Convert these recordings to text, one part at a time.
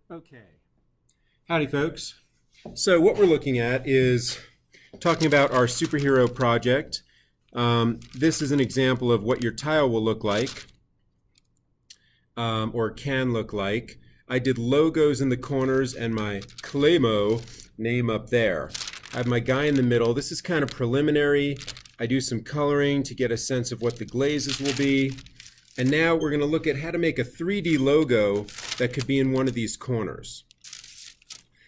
Okay. Howdy, folks. So what we're looking at is talking about our superhero project. This is an example of what your tile will look like, or can look like. I did logos in the corners and my Claymo name up there. I have my guy in the middle. This is kind of preliminary. I do some coloring to get a sense of what the glazes will be. And now we're going to look at how to make a 3D logo that could be in one of these corners.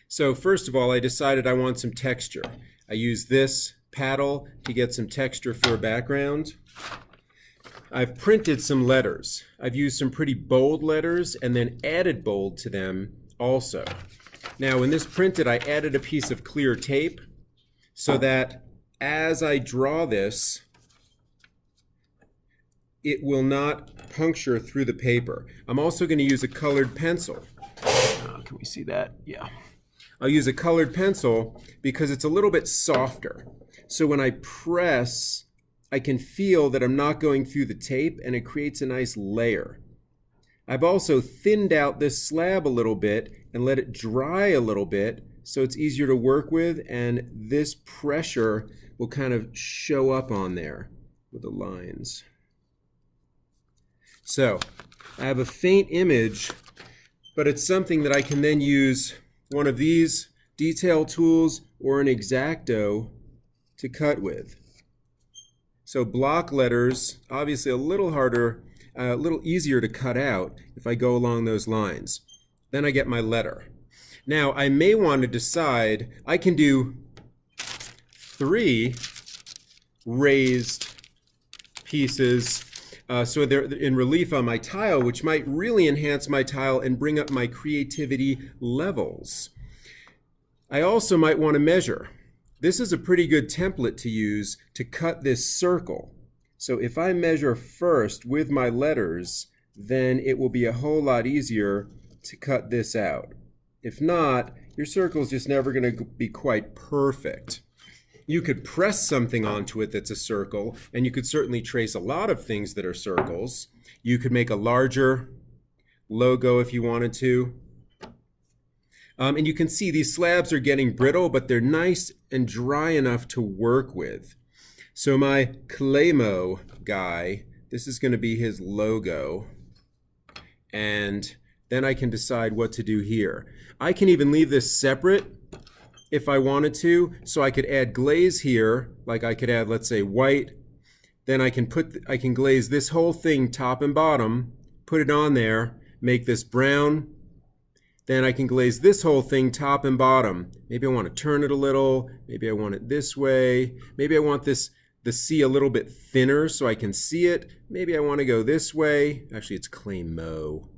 So first of all, I decided I want some texture. I use this paddle to get some texture for a background. I've printed some letters. I've used some pretty bold letters and then added bold to them also. Now when this printed, I added a piece of clear tape so that as I draw this, it will not puncture through the paper. I'm also going to use a colored pencil. Can we see that? Yeah. I'll use a colored pencil because it's a little bit softer. So when I press, I can feel that I'm not going through the tape and it creates a nice layer. I've also thinned out this slab a little bit and let it dry a little bit so it's easier to work with, and this pressure will kind of show up on there with the lines. So I have a faint image, but it's something that I can then use one of these detail tools or an X-Acto to cut with. So block letters, obviously a little harder, a little easier to cut out if I go along those lines. Then I get my letter. Now I may want to decide, I can do 3 raised pieces so they're in relief on my tile, which might really enhance my tile and bring up my creativity levels. I also might want to measure. This is a pretty good template to use to cut this circle. So if I measure first with my letters, then it will be a whole lot easier to cut this out. If not, your circle is just never going to be quite perfect. You could press something onto it that's a circle, and you could certainly trace a lot of things that are circles. You could make a larger logo if you wanted to. And you can see these slabs are getting brittle, but they're nice and dry enough to work with. So my Claymo guy, this is going to be his logo. And then I can decide what to do here. I can even leave this separate if I wanted to, so I could add glaze here, like I could add, let's say, white. Then I can glaze this whole thing top and bottom, put it on there, make this brown. Then I can glaze this whole thing top and bottom. Maybe I want to turn it a little, maybe I want it this way, maybe I want the C a little bit thinner so I can see it. Maybe I want to go this way. Actually, it's Claymo.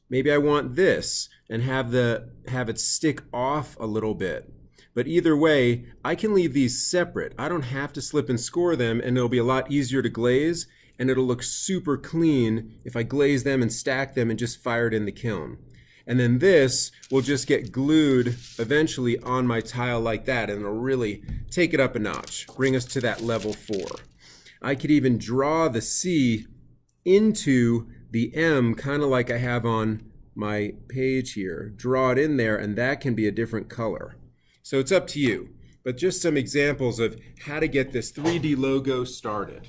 Maybe I want this and have it stick off a little bit. But either way, I can leave these separate. I don't have to slip and score them, and it'll be a lot easier to glaze, and it'll look super clean if I glaze them and stack them and just fire it in the kiln. And then this will just get glued eventually on my tile like that, and it'll really take it up a notch, bring us to that level 4. I could even draw the C into the M, kind of like I have on my page here. Draw it in there, and that can be a different color. So it's up to you. But just some examples of how to get this 3D logo started.